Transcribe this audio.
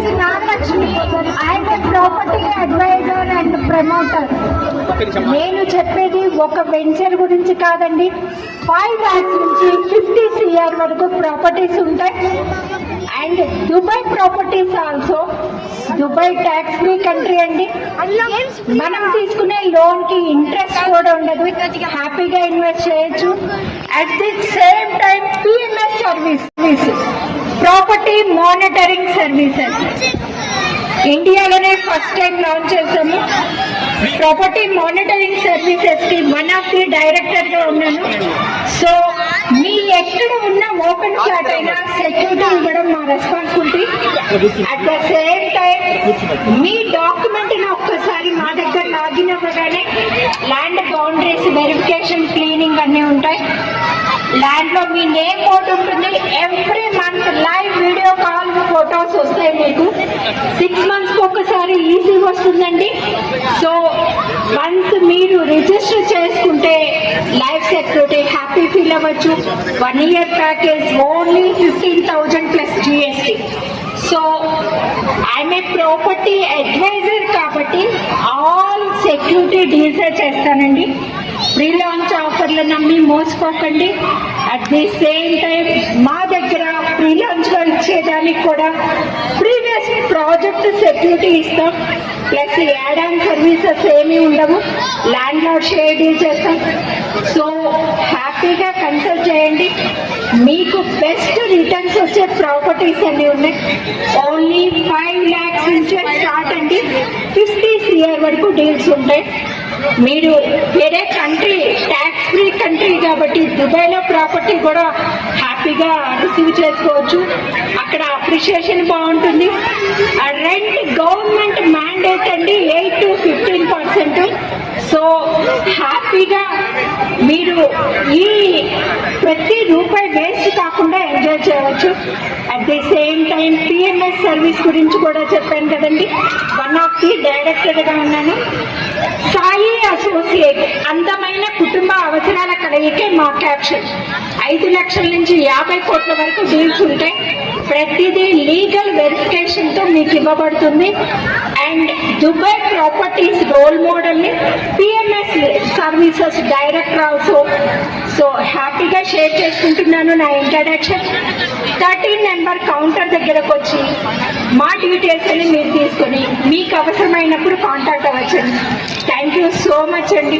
is Nagakshmi. I am a property advisor and promoter. నేను చెప్పేది ఒక వెంచర్ గురించి కాదండి. 5 lakhs నుంచి 50 CR వరకు ప్రాపర్టీస్ ఉంటాయి. And Dubai properties also. Dubai tax free country అండి. మనం తీసుకునే లోన్ కి ఇంట్రెస్ట్ కూడా ఉండదు. హ్యాపీగా ఇన్వెస్ట్ చేయొచ్చు. At the same time PMS service, property monitoring services ఇండియాలోనే ఫస్ట్ టైం లాంచ్ చేసాము. ప్రాపర్టీ మానిటరింగ్ సర్వీసెస్ కి వన్ ఆఫ్ ది డైరెక్టర్ గా ఉన్నాను. సో మీ ఎక్కడ ఉన్న ఓపెన్ ఫ్లాట్ అయినా సెక్యూరిటీ ఇవ్వడం మా responsibility. At the same time me document ని ఒక్కసారి మా దగ్గర లాగిన్ అవ్వగానే ల్యాండ్ బౌండరీస్ వెరిఫికేషన్, క్లీనింగ్ అన్నీ ఉంటాయి. ల్యాండ్ లో మీ నేమ్ బోర్డు ఉంటుంది. Every month live video call photos వస్తాయి మీకు. 6 months ఒకసారి ఈసీ వస్తుందండి. సో వన్స్ మీరు రిజిస్టర్ చేసుకుంటే లైఫ్ సెక్యూరిటీ హ్యాపీ ఫీల్ అవ్వచ్చు. 1 year ప్యాకేజ్ ఓన్లీ 15,000 ప్లస్ GST. So I'm a property advisor కాబట్టి ఆల్ సెక్యూరిటీ డీల్స్ చేస్తానండి. ప్రీ లాంచ్ ఆఫర్లు నమ్మి మోసపోకండి. అట్ ది సేమ్ టైం మా దగ్గర ప్రీ లాంచ్ లో ఇచ్చేదానికి కూడా ప్రీవియస్ ప్రాజెక్ట్ సెక్యూరిటీ ఇస్తాం. ప్లస్ యాడ్ ఆన్ సర్వీసెస్ ఏమీ ఉండవు. ల్యాండ్ లార్డ్ షేర్ డీల్ చేస్తాం. సో హ్యాపీగా కన్సల్ట్ చేయండి. మీకు బెస్ట్ రిటర్న్స్ వచ్చే ప్రాపర్టీస్ అన్ని ఉన్నాయి. ఓన్లీ 5 lakhs నుంచే స్టార్ట్ అండి. 50 CR వరకు డీల్స్ ఉంటాయి. మీరు వేరే కంట్రీ ట్యాక్స్ ఫ్రీ కంట్రీ కాబట్టి దుబాయ్ లో ప్రాపర్టీ కూడా హ్యాపీగా రిసీవ్ చేసుకోవచ్చు. అక్కడ అప్రిషియేషన్ బాగుంటుంది. రెంట్ గవర్నమెంట్ మ్యాండేట్ అండి 8 to 15%. సో హ్యాపీగా మీరు ఈ ప్రతి రూపాయి వేస్ట్ కాకుండా ఎంజాయ్ చేయవచ్చు. At the same time PMS service గురించి కూడా చెప్పాను కదండి. వన్ ఆఫ్ ది డైరెక్టర్ గా ఉన్నాను. సాయి అసోసియేట్ అందమైన కుటుంబ అవసరాల కలయికే మా క్యాప్షన్. 5 లక్షల నుంచి 50 కోట్ల వరకు డీల్స్ ఉంటాయి. ప్రతిదీ లీగల్ వెరిఫికేషన్ తో మీకు ఇవ్వబడుతుంది. And Dubai properties role model ని PMS services director also. So హ్యాపీగా షేర్ చేసుకుంటున్నాను నా ఇంట్రడక్షన్. 13 నెంబర్ కౌంటర్ దగ్గరకు వచ్చి మా డీటెయిల్స్ అని మీరు తీసుకొని మీకు అవసరమైనప్పుడు కాంటాక్ట్ అవ్వచ్చండి. థ్యాంక్ యూ సో మచ్ అండి.